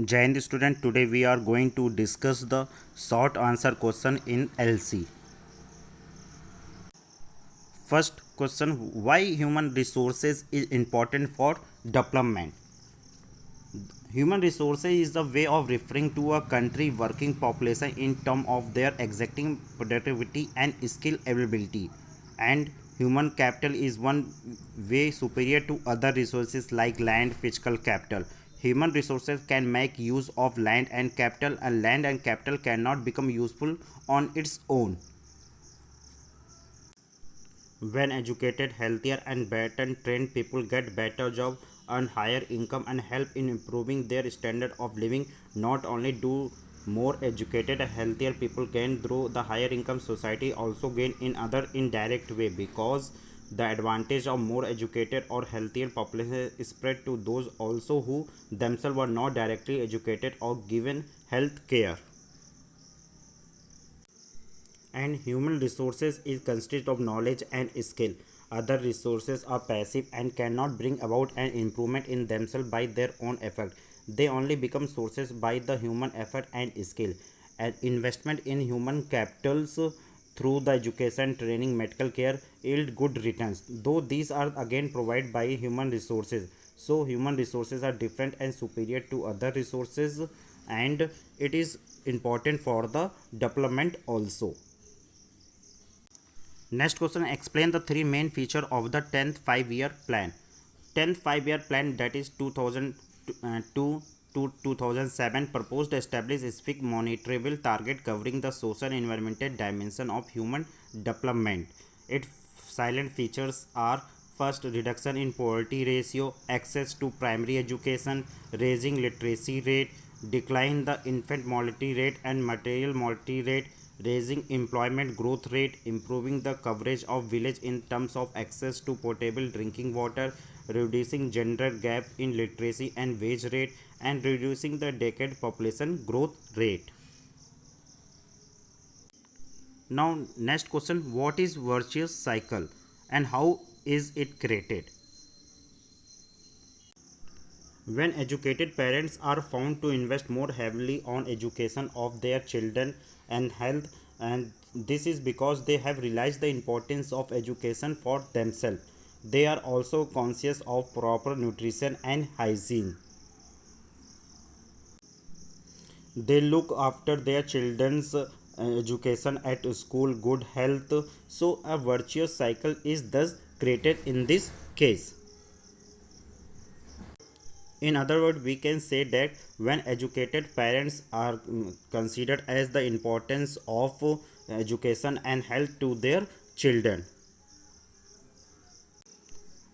Jai Hind student, today we are going to discuss the short answer question in LC. First question, why human resources is important for development? Human resources is the way of referring to a country working population in terms of their exacting productivity and skill availability. And human capital is one way superior to other resources like land physical capital. Human resources can make use of land and capital cannot become useful on its own. When educated, healthier and better trained people get better job, earn higher income and help in improving their standard of living. Not only do more educated and healthier people gain through the higher income, society also gain in other indirect way, because the advantage of more educated or healthier population is spread to those also who themselves were not directly educated or given health care. And human resources is consist of knowledge and skill. Other resources are passive and cannot bring about an improvement in themselves by their own effort. They only become sources by the human effort and skill. An investment in human capitals through the education, training, medical care yield good returns, though these are again provided by human resources. So human resources are different and superior to other resources, and it is important for the development also. Next question, explain the three main features of the 10th 5-year plan. 10th 5-year plan, that is 2002 to 2007, proposed to establish a specific monitorable target covering the social and environmental dimension of human development. Its silent features are: first, reduction in poverty ratio, access to primary education, raising literacy rate, decline the infant mortality rate and maternal mortality rate, raising employment growth rate, improving the coverage of village in terms of access to potable drinking water, reducing gender gap in literacy and wage rate, and reducing the decade population growth rate. Now, next question, what is virtuous cycle and how is it created? When educated parents are found to invest more heavily on education of their children and health, and this is because they have realized the importance of education for themselves. They are also conscious of proper nutrition and hygiene. They look after their children's education at school, good health. So a virtuous cycle is thus created in this case. In other words, we can say that when educated parents are considered as the importance of education and health to their children.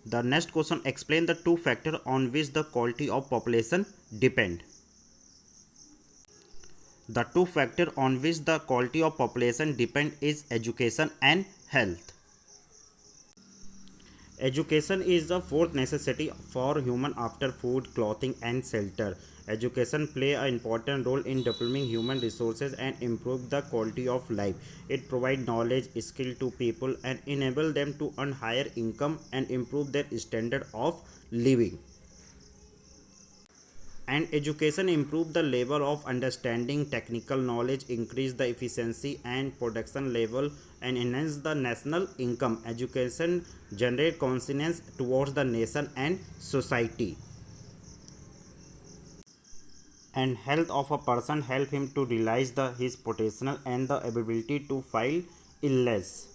The next question, explain the two factors on which the quality of population depend. The two factors on which the quality of population depend is education and health. Education is the fourth necessity for human after food, clothing and shelter. Education play an important role in developing human resources and improve the quality of life. It provide knowledge, skill to people and enable them to earn higher income and improve their standard of living. And education improve the level of understanding, technical knowledge, increase the efficiency and production level and enhance the national income. Education generate conscience towards the nation and society. And health of a person help him to realize his potential and the ability to fight illness.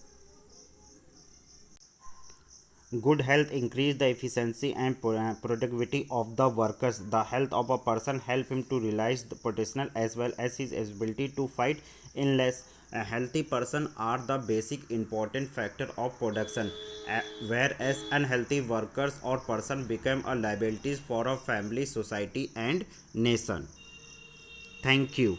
Good health increase the efficiency and productivity of the workers. The health of a person help him to realize the potential as well as his ability to fight illness. A healthy person are the basic important factor of production, whereas unhealthy workers or person become a liabilities for a family, society and nation. Thank you.